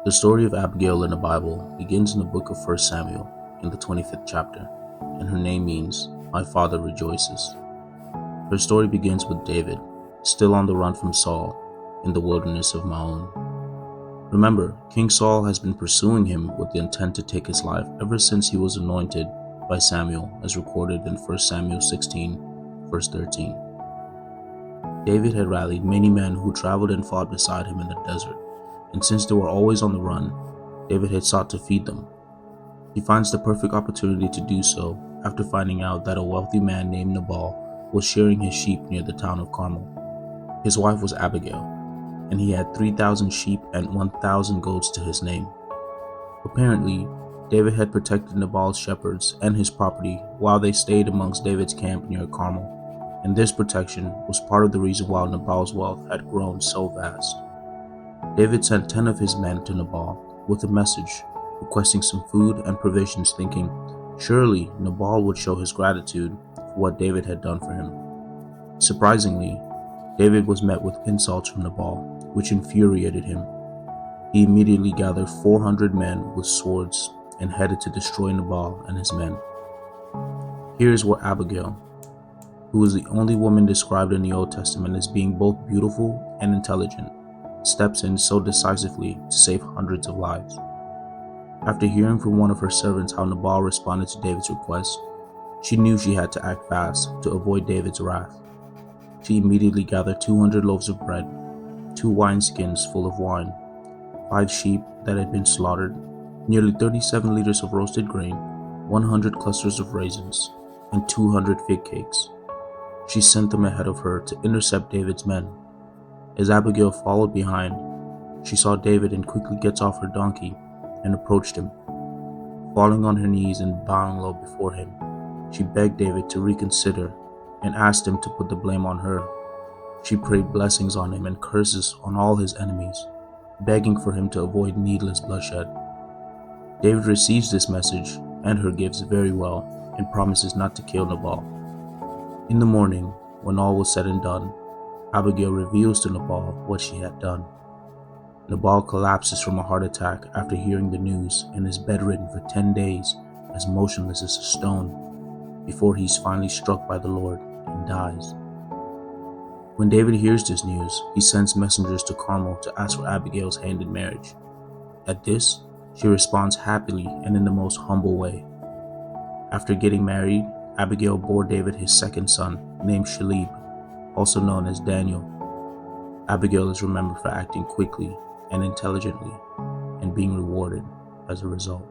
The story of Abigail in the Bible begins in the book of 1 Samuel in the 25th chapter, and her name means, "My father rejoices." Her story begins with David, still on the run from Saul, in the wilderness of Maon. Remember, King Saul has been pursuing him with the intent to take his life ever since he was anointed by Samuel, as recorded in 1 Samuel 16, verse 13. David had rallied many men who traveled and fought beside him in the desert, and since they were always on the run, David had sought to feed them. He finds the perfect opportunity to do so after finding out that a wealthy man named Nabal was shearing his sheep near the town of Carmel. His wife was Abigail, and he had 3,000 sheep and 1,000 goats to his name. Apparently, David had protected Nabal's shepherds and his property while they stayed amongst David's camp near Carmel, and this protection was part of the reason why Nabal's wealth had grown so vast. David sent 10 of his men to Nabal with a message requesting some food and provisions, thinking surely Nabal would show his gratitude for what David had done for him. Surprisingly, David was met with insults from Nabal, which infuriated him. He immediately gathered 400 men with swords and headed to destroy Nabal and his men. Here is where Abigail, who is the only woman described in the Old Testament as being both beautiful and intelligent, steps in so decisively to save hundreds of lives. After hearing from one of her servants how Nabal responded to David's request, she knew she had to act fast to avoid David's wrath. She immediately gathered 200 loaves of bread, 2 wineskins full of wine, 5 sheep that had been slaughtered, nearly 37 liters of roasted grain, 100 clusters of raisins, and 200 fig cakes. She sent them ahead of her to intercept David's men. As Abigail followed behind, she saw David and quickly gets off her donkey and approached him. Falling on her knees and bowing low before him, she begged David to reconsider and asked him to put the blame on her. She prayed blessings on him and curses on all his enemies, begging for him to avoid needless bloodshed. David receives this message and her gifts very well and promises not to kill Nabal. In the morning, when all was said and done, Abigail reveals to Nabal what she had done. Nabal collapses from a heart attack after hearing the news and is bedridden for 10 days, as motionless as a stone, before he is finally struck by the Lord and dies. When David hears this news, he sends messengers to Carmel to ask for Abigail's hand in marriage. At this, she responds happily and in the most humble way. After getting married, Abigail bore David his second son, named Shalib, also known as Daniel. Abigail is remembered for acting quickly and intelligently, and being rewarded as a result.